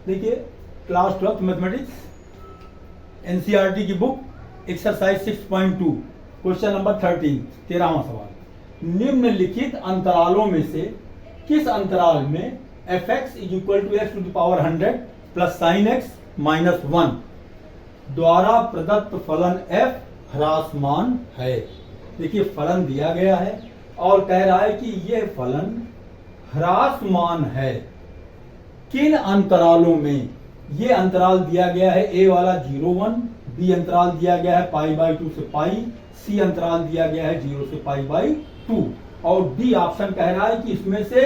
देखिए class 12 mathematics NCERT की book exercise 6.2 question number 13 13वां सवाल। निम्नलिखित अंतरालों में से किस अंतराल में fx is equal to x to the power 100 plus sine x minus 1 द्वारा प्रदत्त फलन f ह्रासमान है। देखिए फलन दिया गया है और कह रहा है कि यह फलन ह्रासमान है। किन अंतरालों में? ये अंतराल दिया गया है ए वाला 0-1, बी अंतराल दिया गया है π/2 से पाई, सी अंतराल दिया गया है 0 से π/2 और डी ऑप्शन कह रहा है कि इसमें से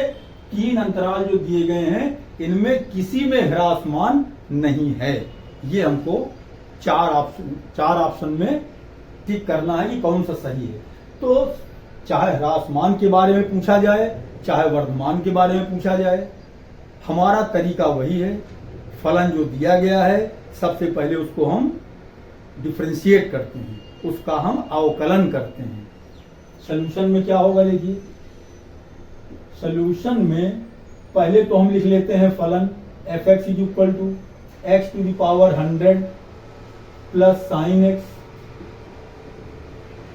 तीन अंतराल जो दिए गए हैं इनमें किसी में ह्रासमान नहीं है। ये हमको चार ऑप्शन में ठीक करना है कि कौन सा सही है। तो चाहे ह्रासमान के बारे में पूछा जाए चाहे वर्धमान के बारे में पूछा जाए, हमारा तरीका वही है। फलन जो दिया गया है सबसे पहले उसको हम डिफरेंशिएट करते हैं, उसका हम अवकलन करते हैं। सॉल्यूशन में क्या होगा? देखिए सॉल्यूशन में पहले तो हम लिख लेते हैं फलन fx is equal to x to the power 100 plus sine x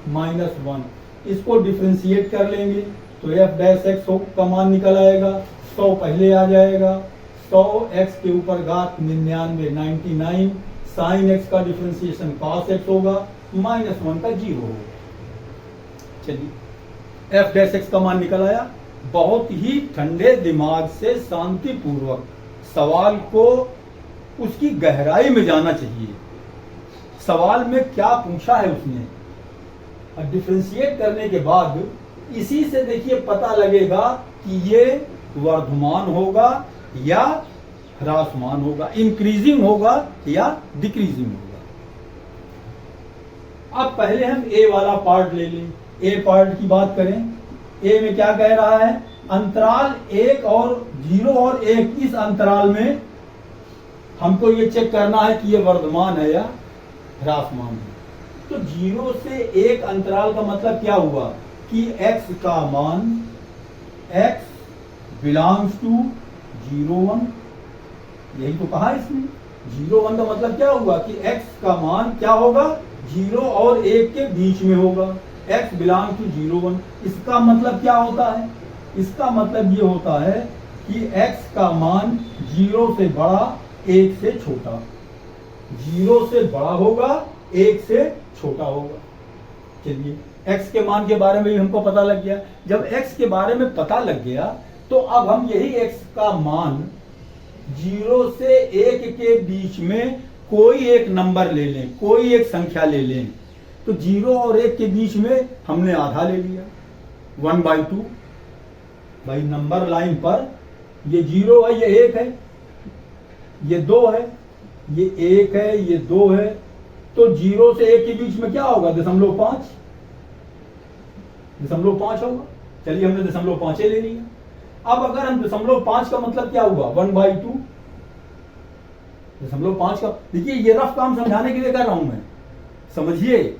minus 1। इसको डिफरेंशिएट कर लेंगे तो एफ डैश एक्स का मान निकल आएगा, 100 पहले आ जाएगा, 100 x के ऊपर घात 99 साइन x का डिफरेंशिएशन cos x होगा, माइनस 1 का 0 होगा। चलिए एफ डैश एक्स का मान निकल आया। बहुत ही ठंडे दिमाग से शांतिपूर्वक सवाल को उसकी गहराई में जाना चाहिए। सवाल में क्या पूछा है उसने, और डिफरेंशिएट करने के बाद इसी से देखिए पता लगेगा कि ये वर्धमान होगा या ह्रासमान होगा, इंक्रीजिंग होगा या डिक्रीजिंग होगा। अब पहले हम ए वाला पार्ट ले लें। ए पार्ट की बात करें, ए में क्या कह रहा है? अंतराल 1 और 0 और 1 इस अंतराल में हमको ये चेक करना है कि ये वर्धमान है या ह्रासमान है। तो 0 से 1 अंतराल का मतलब क्या हुआ कि x का मान x बिलोंग्स टू 0-1, यही तो कहा इसने। 0-1 का मतलब क्या हुआ कि x का मान क्या होगा? 0 और 1 के बीच में होगा। x बिलोंग्स टू 0-1, इसका मतलब क्या होता है? इसका मतलब ये होता है कि x का मान 0 से बड़ा 1 से छोटा, 0 से बड़ा होगा 1 से छोटा होगा। चलिए x के मान के बारे में भी हमको पता लग गया। जब x के बारे में पता लग गया तो अब हम यही x का मान 0 से 1 के बीच में कोई एक नंबर ले लें, कोई एक संख्या ले लें। तो 0 और 1 के बीच में हमने आधा ले लिया 1/2। भाई नंबर लाइन पर ये 0 है, ये 1 है, ये 2 है, ये 1 है, ये 2 है। तो 0 से 1 के बीच में क्या होगा? 0.5 होगा। चलिए हमने 0.5 ले लिया। अब अगर हम 0.5 का मतलब क्या हुआ? 1/2। 0.5 का देखिए ये रफ काम समझाने के लिए कर रहा हूं मैं, समझिए।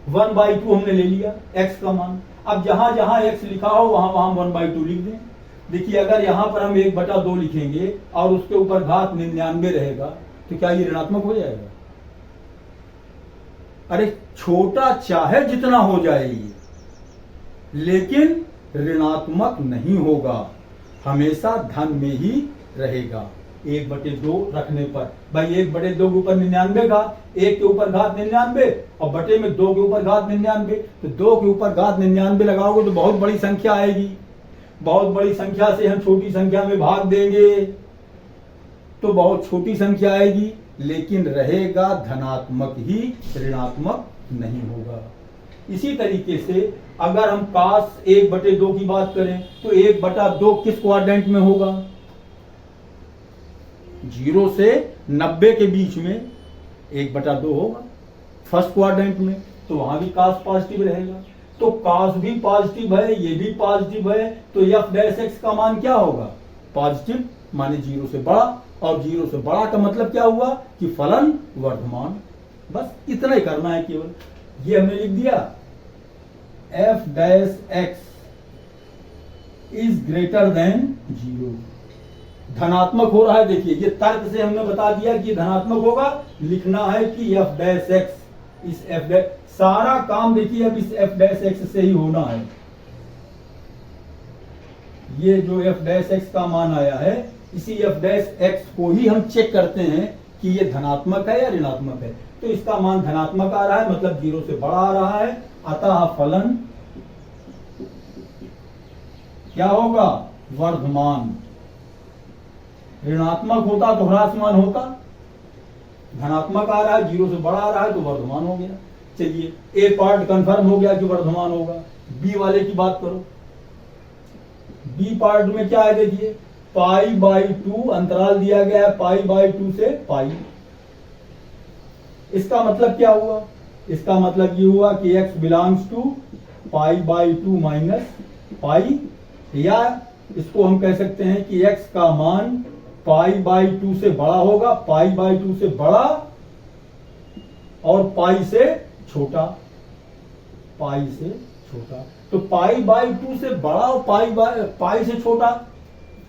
1/2 हमने ले लिया x का मान। अब जहां जहां x लिखा हो वहां वहां 1/2 लिख दें। देखिए अगर यहां पर हम 1/2 लिखेंगे और उसके ऊपर घात 99 रहेगा तो क्या ये ऋणात्मक हो जाएगा? अरे छोटा चाहे जितना हो जाए ये, लेकिन ऋणात्मक नहीं होगा, हमेशा धन में ही रहेगा 1/2 रखने पर। भाई 1/2 के ऊपर 99 घात, 1 के ऊपर घात 99 और बटे में 2 के ऊपर घात 99। तो 2 के ऊपर घात 99 लगाओगे तो बहुत बड़ी संख्या आएगी। बहुत बड़ी संख्या से हम छोटी संख्या में भाग देंगे तो बहुत छोटी संख्या आएगी, लेकिन रहेगा धनात्मक ही, ऋणात्मक नहीं होगा। इसी तरीके से अगर हम cos 1/2 की बात करें तो 1/2 किस क्वाड्रेंट में होगा? 0 से 90 के बीच में 1/2 होगा फर्स्ट क्वाड्रेंट में, तो वहां भी cos पॉजिटिव रहेगा। तो cos भी पॉजिटिव है, ये भी पॉजिटिव है, तो f डैश x का मान क्या होगा? पॉजिटिव, माने 0 से बड़ा, और 0 से बड़ा का मतलब क्या हुआ कि फलन वर्धमान। बस इतना ही करना है केवल। ये हमने लिख दिया f dash x is greater than 0। धनात्मक हो रहा है। देखिए ये तर्क से हमने बता दिया कि धनात्मक होगा, लिखना है कि एफ डैश एक्स, इस एफ डैश, सारा काम देखिए अब इस एफ डैश एक्स से ही होना है। ये जो एफ डैश एक्स का मान आया है, इसी एफ डैश एक्स को ही हम चेक करते हैं कि ये धनात्मक है या ऋणात्मक है। तो इसका मान धनात्मक आ रहा है, मतलब 0 से बड़ा आ रहा है, अतः फलन क्या होगा, वर्धमान। ऋणात्मक होता तो ह्रासमान होता, धनात्मक आ रहा है, 0 से बड़ा आ रहा है तो वर्धमान हो गया। चलिए ए पार्ट कंफर्म हो गया कि वर्धमान होगा। बी वाले की बात करो। बी पार्ट में क्या है, देखिए π/2 अंतराल दिया गया है, π/2 से पाई। इसका मतलब क्या हुआ, इसका मतलब ये हुआ कि x belongs to π/2 minus pi, या इसको हम कह सकते हैं कि x का मान π/2 से बड़ा होगा, π/2 से बड़ा और पाई से छोटा, पाई से छोटा। तो π/2 से बड़ा और पाई से छोटा,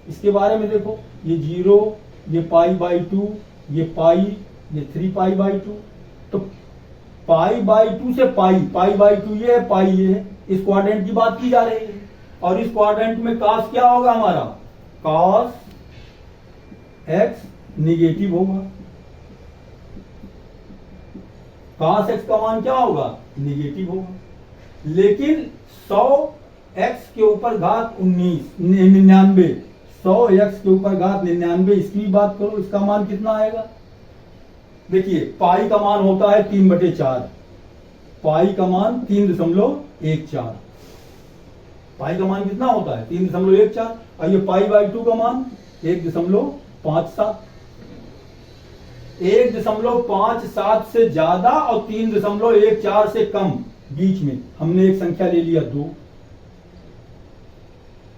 इसके बारे में देखो, ये 0, ये π/2, ये पाई, ये 3π/2। तो π/2 से पाई, π/2 ये है, पाई ये है, इस क्वाड्रेंट की बात की जा रही है। और इस क्वाड्रेंट में cos क्या होगा हमारा, cos x निगेटिव होगा। cos x का मान क्या होगा, निगेटिव होगा। लेकिन 100x के ऊपर घात 99, 100x के ऊपर घात 99, इसकी भी बात करो, इसका मान कितना आएगा। देखिए पाई का मान होता है 3/4, पाई का मान 3.14, पाई का मान कितना होता है 3.14, और ये π/2 का मान 1.57, 1.57 से ज्यादा और 3.14 से कम बीच में हमने एक संख्या ले लिया 2,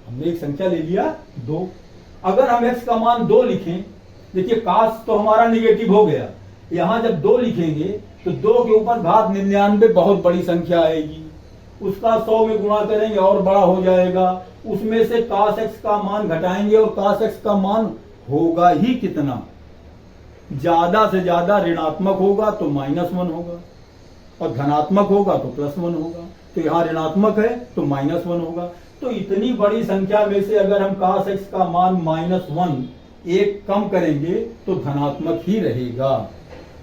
हमने एक संख्या ले लिया 2। अगर हम x का मान 2 लिखें, देखिए cos तो हमारा निगेटिव हो गया, यहां जब 2 लिखेंगे तो 2 के ऊपर घात 99 बहुत बड़ी संख्या आएगी, उसका 100 में गुणा करेंगे और बड़ा हो जाएगा, उसमें से cos x का मान घटाएंगे और cos x का मान होगा ही कितना, ज्यादा से ज्यादा ऋणात्मक होगा तो -1 होगा और धनात्मक होगा तो +1 होगा। तो यहाँ ऋणात्मक है तो -1 होगा। तो इतनी बड़ी संख्या में से अगर हम cos x का मान -1 एक कम करेंगे तो धनात्मक ही रहेगा।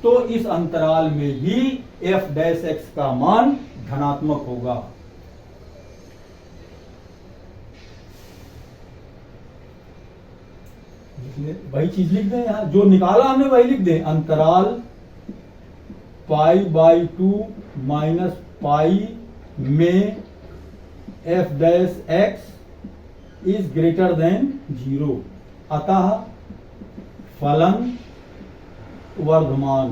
तो इस अंतराल में भी f डैश x का मान धनात्मक होगा। वही चीज लिख दें, यहां जो निकाला हमने वही लिख दें। अंतराल π/2 माइनस पाई में f dash x is greater than 0, अतः फलन वर्धमान।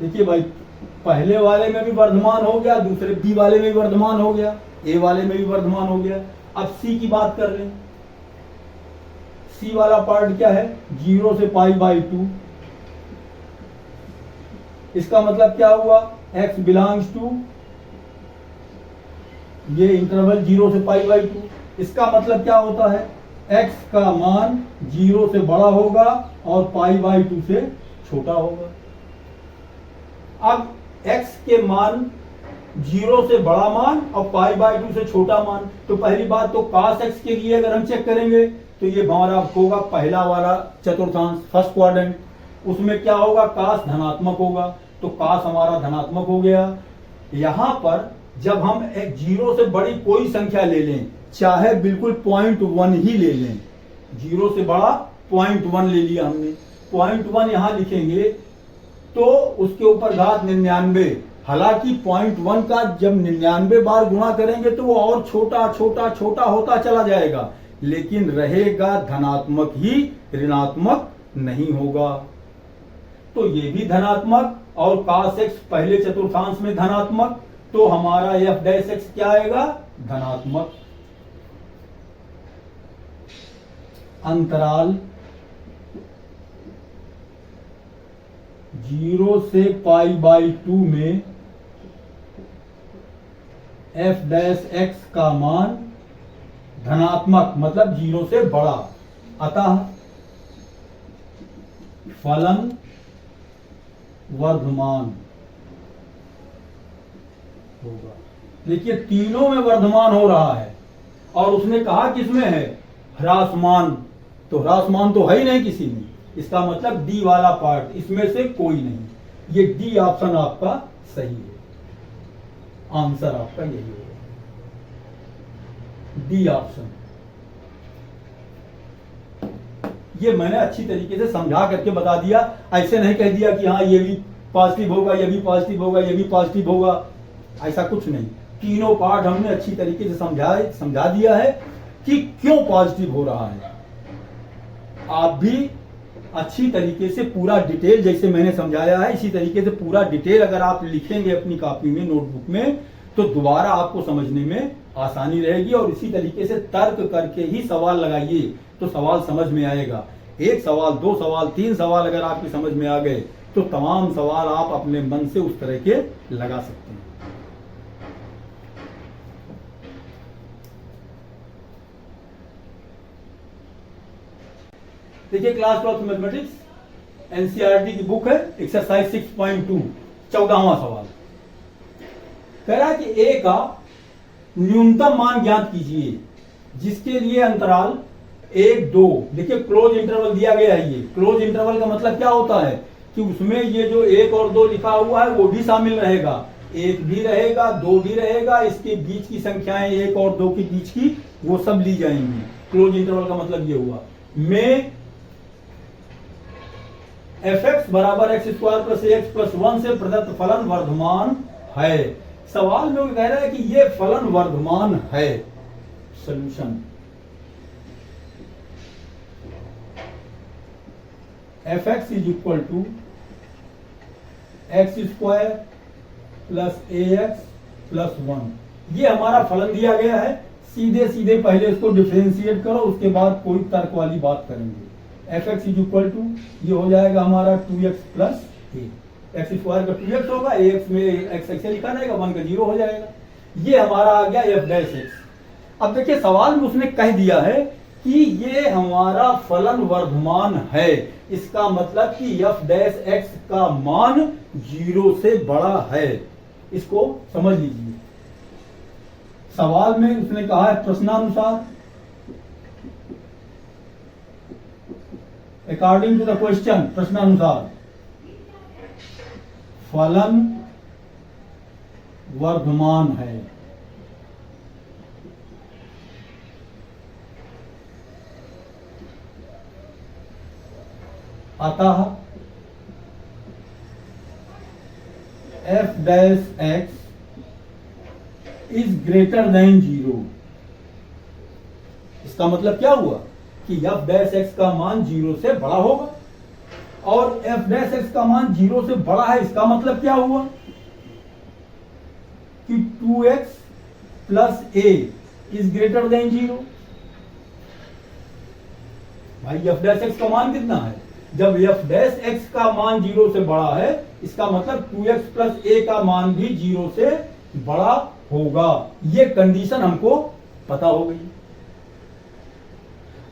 देखिए भाई, पहले वाले में भी वर्धमान हो गया, दूसरे बी वाले में भी वर्धमान हो गया, ए वाले में भी वर्धमान हो गया। अब सी की बात कर लें। सी वाला पार्ट क्या है, 0 से π/2, इसका मतलब क्या हुआ, x बिलोंग्स टू, ये इंटरवल 0 से π/2, इसका मतलब क्या होता है, x का मान 0 से बड़ा होगा और π/2 से छोटा होगा। अब x के मान 0 से बड़ा मान और π/2 से छोटा मान, तो पहली बात तो cos x के लिए अगर हम चेक करेंगे तो ये हमारा होगा पहला वाला चतुर्थांश, फर्स्ट क्वाड्रेंट, उसमें क्या होगा, cos धनात्मक होगा, तो cos हमारा धनात्मक हो गया। यहां पर जब हम 0 से बड़ी कोई संख्या ले लें, चाहे बिल्कुल 0.1 ही ले लें, 0 से बड़ा 0.1 ले लिया हमने, 0.1 यहां लिखेंगे तो उसके ऊपर घात 99, हालांकि 0.1 का जब 99 बार गुणा करेंगे तो वो और छोटा छोटा छोटा होता चला जाएगा, लेकिन रहेगा धनात्मक ही, ऋणात्मक नहीं होगा। तो ये भी धनात्मक और cos x पहले चतुर्थांश में धनात्मक, तो हमारा f डैश x क्या आएगा, धनात्मक। अंतराल 0 से π/2 में f डैश x का मान धनात्मक मतलब 0 से बड़ा, अतः फलन वर्धमान होगा। देखिए तीनों में वर्धमान हो रहा है और उसने कहा किसमें है, ह्रासमान, तो ह्रासमान तो है ही नहीं किसी में, इसका मतलब डी वाला पार्ट इसमें से कोई नहीं। ये डी ऑप्शन आपका सही है, आंसर आपका यही होगा, डी ऑप्शन। ये मैंने अच्छी तरीके से समझा करके बता दिया, ऐसे नहीं कह दिया कि हाँ ये भी पॉजिटिव होगा, ये भी पॉजिटिव होगा, ये भी पॉजिटिव होगा, ऐसा कुछ नहीं। तीनों पार्ट हमने अच्छी तरीके से समझा दिया है कि क्यों पॉजिटिव हो रहा है। आप भी अच्छी तरीके से पूरा डिटेल जैसे मैंने समझाया है इसी तरीके से पूरा डिटेल अगर आप लिखेंगे अपनी कॉपी में, नोटबुक में, तो दोबारा आपको समझने में आसानी रहेगी। और इसी तरीके से तर्क करके ही सवाल लगाइए तो सवाल समझ में आएगा। एक सवाल, दो सवाल, तीन सवाल अगर आपकी समझ में आ गए तो तमाम सवाल आप अपने मन से उस तरह के लगा सकते हैं। देखिए क्लास 12 मैथमेटिक्स एनसीईआरटी की बुक है, एक्सरसाइज 6.2 14वां सवाल कह रहा है कि ए का न्यूनतम मान ज्ञात कीजिए जिसके लिए अंतराल 1 2, देखिए क्लोज इंटरवल दिया गया है। ये क्लोज इंटरवल का मतलब क्या होता है कि उसमें ये जो 1 और 2 लिखा हुआ है वो भी शामिल रहेगा, 1 भी रहेगा, 2 भी रहेगा, इसके बीच की संख्याएं 1 और 2 के बीच की वो सब ली जाएंगी। क्लोज इंटरवल का मतलब ये हुआ में fx बराबर x square plus ax plus 1 से प्रदत्त फलन वर्धमान है। सवाल में वो कह रहा है कि ये फलन वर्धमान है। Solution fx is equal to x square plus ax plus 1, ये हमारा फलन दिया गया है। सीधे सीधे पहले इसको डिफरेंशिएट करो, उसके बाद कोई तर्क वाली बात करेंगे। fx इज इक्वल टू ये हो जाएगा हमारा 2x plus a, x square का 2x होगा, ax में x ऐसे लिखा रहेगा, 1 का 0 हो जाएगा। ये हमारा आ गया f डैश x। अब देखिए सवाल में उसने कह दिया है कि ये हमारा फलन वर्धमान है, इसका मतलब कि f डैश x का मान 0 से बड़ा है। इसको समझ लीजिए। सवाल में उसने कहा है प्रश्नानुसार, अकॉर्डिंग टू द क्वेश्चन, प्रश्नानुसार फलन वर्धमान है। अतः f dash x is greater than 0। इसका मतलब क्या हुआ कि f डैश x का मान 0 से बड़ा होगा, और f डैश x का मान 0 से बड़ा है, इसका मतलब क्या हुआ कि 2x plus a is greater than 0। भाई f डैश x का मान कितना है, जब f डैश x का मान 0 से बड़ा है, इसका मतलब 2x प्लस a का मान भी 0 से बड़ा होगा। ये कंडीशन हमको पता हो गई।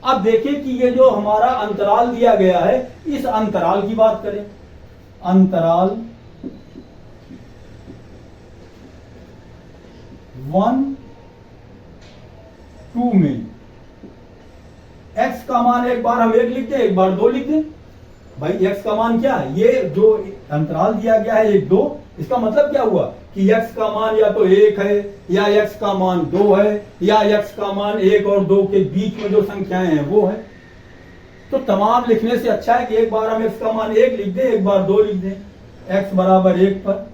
अब देखिए कि ये जो हमारा अंतराल दिया गया है, इस अंतराल की बात करें। अंतराल 1 2 में x का मान एक बार हम 1 लिख दें, एक बार 2 लिख दें। भाई x का मान क्या है, ये जो अंतराल दिया गया है 1 2, इसका मतलब क्या हुआ कि x का मान या तो 1 है, या x का मान 2 है, या x का मान 1 और 2 के बीच में जो संख्याएं हैं वो है। तो तमाम लिखने से अच्छा है कि एक बार हम x का मान 1 लिख दें, एक बार 2 लिख दें। x बराबर 1 पर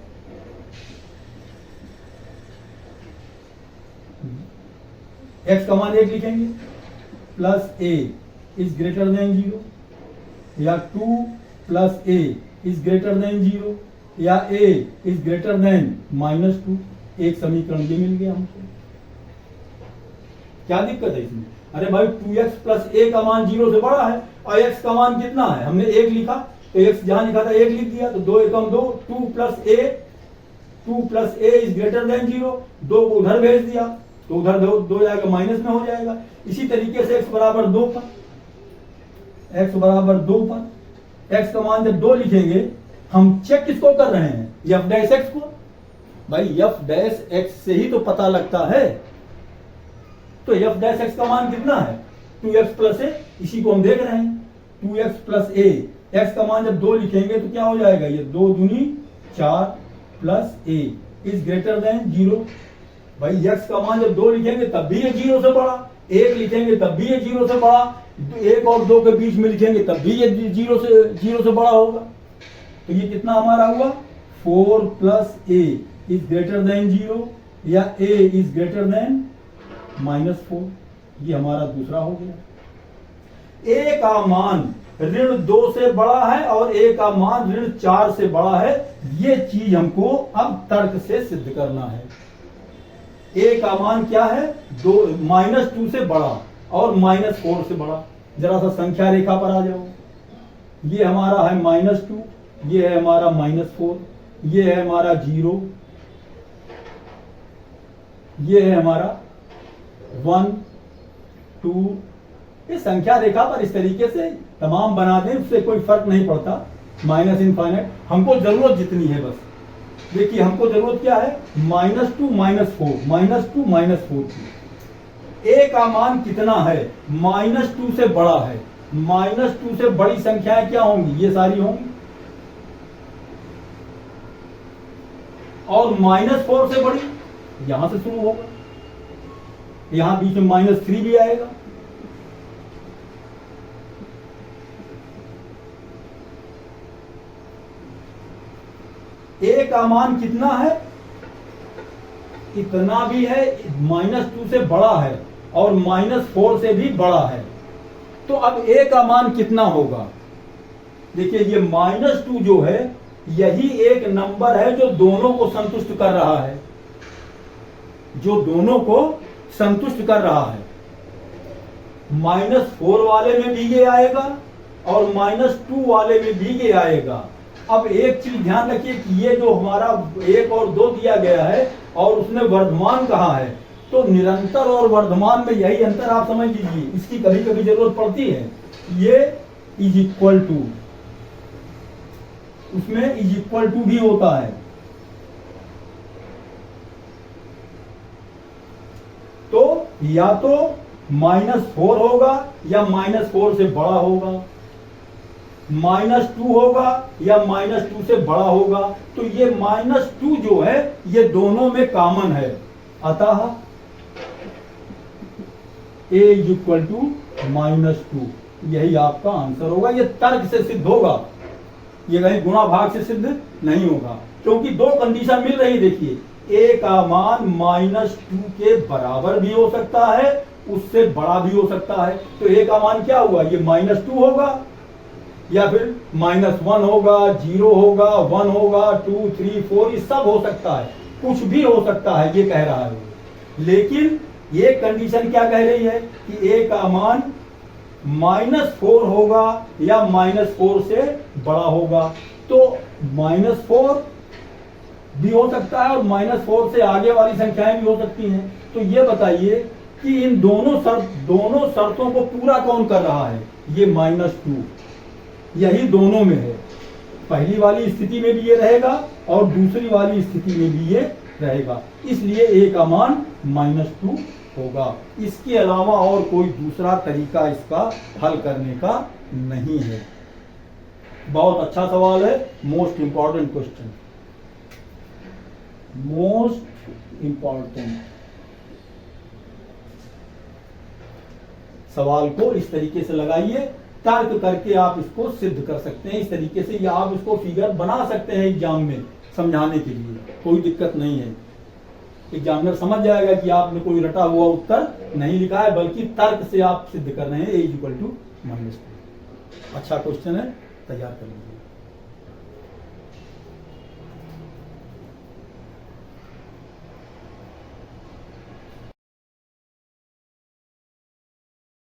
x का मान 1 लिखेंगे, plus a is greater than 0, या 2 plus a is greater than 0, या a इज ग्रेटर देन -2। एक समीकरण ये मिल गया हमको। क्या दिक्कत है इसमें? अरे भाई 2x प्लस a का मान 0 से बड़ा है और x का मान कितना है, हमने 1 लिखा तो x जहां लिखा था 1 लिख दिया, तो 2 एकम 2, 2 plus a is greater than 0, 2 को उधर भेज दिया तो उधर दो जाएगा माइनस में हो जाएगा। इसी तरीके से x बराबर 2 पर, x बराबर 2 पर x का मान जब 2 लिखेंगे, हम चेक किसको कर रहे हैं, f डैश x को। भाई f डैश x से ही तो पता लगता है। तो f डैश x का मान कितना है, 2x प्लस a, इसी को हम देख रहे हैं। 2x प्लस a, x का मान जब 2 लिखेंगे तो क्या हो जाएगा, ये 2 दूनी 4 plus a is greater than 0। भाई x का मान जब 2 लिखेंगे तब भी ये 0 से बड़ा, 1 लिखेंगे तब भी ये 0 से बड़ा, 1 और 2 के बीच में लिखेंगे तब भी ये 0 से बड़ा होगा। तो ये कितना हमारा हुआ, 4 plus a is greater than 0 या a इज ग्रेटर देन -4। ये हमारा दूसरा हो गया। a का मान ऋण 2 से बड़ा है और a का मान ऋण 4 से बड़ा है। ये चीज हमको अब तर्क से सिद्ध करना है। a का मान क्या है, -2 से बड़ा और -4 से बड़ा। जरा सा संख्या रेखा पर आ जाओ। ये हमारा है -2, ये है हमारा -4, ये है हमारा 0, ये है हमारा 1 2। इस संख्या रेखा पर इस तरीके से तमाम बना दें, उससे कोई फर्क नहीं पड़ता, माइनस इनफाइनाइट। हमको जरूरत जितनी है बस, देखिए हमको जरूरत क्या है, -2 -4 -2 की। a का मान कितना है, -2 से बड़ा है। -2 से बड़ी संख्याएं क्या होंगी, ये सारी होंगी। और -4 से बड़ी यहां से शुरू होगा, यहां बीच में -3 भी आएगा। a का मान कितना है, इतना भी है, -2 से बड़ा है और -4 से भी बड़ा है। तो अब a का मान कितना होगा, देखिए ये -2 जो है यही एक नंबर है जो दोनों को संतुष्ट कर रहा है, जो दोनों को संतुष्ट कर रहा है। -4 वाले में भी ये आएगा और -2 वाले में भी ये आएगा। अब एक चीज ध्यान रखिए कि ये जो हमारा 1 और 2 दिया गया है और उसमें वर्धमान कहा है, तो निरंतर और वर्धमान में यही अंतर आप समझ लीजिए, इसकी कभी कभी जरूरत पड़ती है। ये इज इक्वल टू, उसमें इज इक्वल टू भी होता है। तो या तो -4 होगा या -4 से बड़ा होगा, -2 होगा या -2 से बड़ा होगा। तो ये -2 जो है ये दोनों में कॉमन है, अतः a इज इक्वल टू -2, यही आपका आंसर होगा। ये तर्क से सिद्ध होगा, ये कहीं गुणा भाग से सिद्ध नहीं होगा, क्योंकि दो कंडीशन मिल रही। देखिए a का मान -2 के बराबर भी हो सकता है, उससे बड़ा भी हो सकता है। तो a का मान क्या हुआ, ये -2 होगा या फिर -1 होगा, 0 होगा, 1 होगा, 2 3 4, ये सब हो सकता है, कुछ भी हो सकता है, ये कह रहा है। लेकिन ये कंडीशन क्या कह रही है कि a का मान -4 होगा या -4 से बड़ा होगा। तो -4 भी हो सकता है और -4 से आगे वाली संख्याएं भी हो सकती हैं। तो ये बताइए कि इन दोनों शर्तों को पूरा कौन कर रहा है, ये -2, यही दोनों में है। पहली वाली स्थिति में भी ये रहेगा और दूसरी वाली स्थिति में भी ये रहेगा, इसलिए a का मान -2 होगा। इसके अलावा और कोई दूसरा तरीका इसका हल करने का नहीं है। बहुत अच्छा सवाल है, most important question, most important. सवाल को इस तरीके से लगाइए, तर्क करके आप इसको सिद्ध कर सकते हैं। इस तरीके से या आप इसको फिगर बना सकते हैं एग्जाम में समझाने के लिए, कोई दिक्कत नहीं है। एग्जामिनर समझ जाएगा कि आपने कोई रटा हुआ उत्तर नहीं लिखा है, बल्कि तर्क से आप सिद्ध कर रहे हैं a = -2। अच्छा क्वेश्चन है, तैयार कर लीजिए।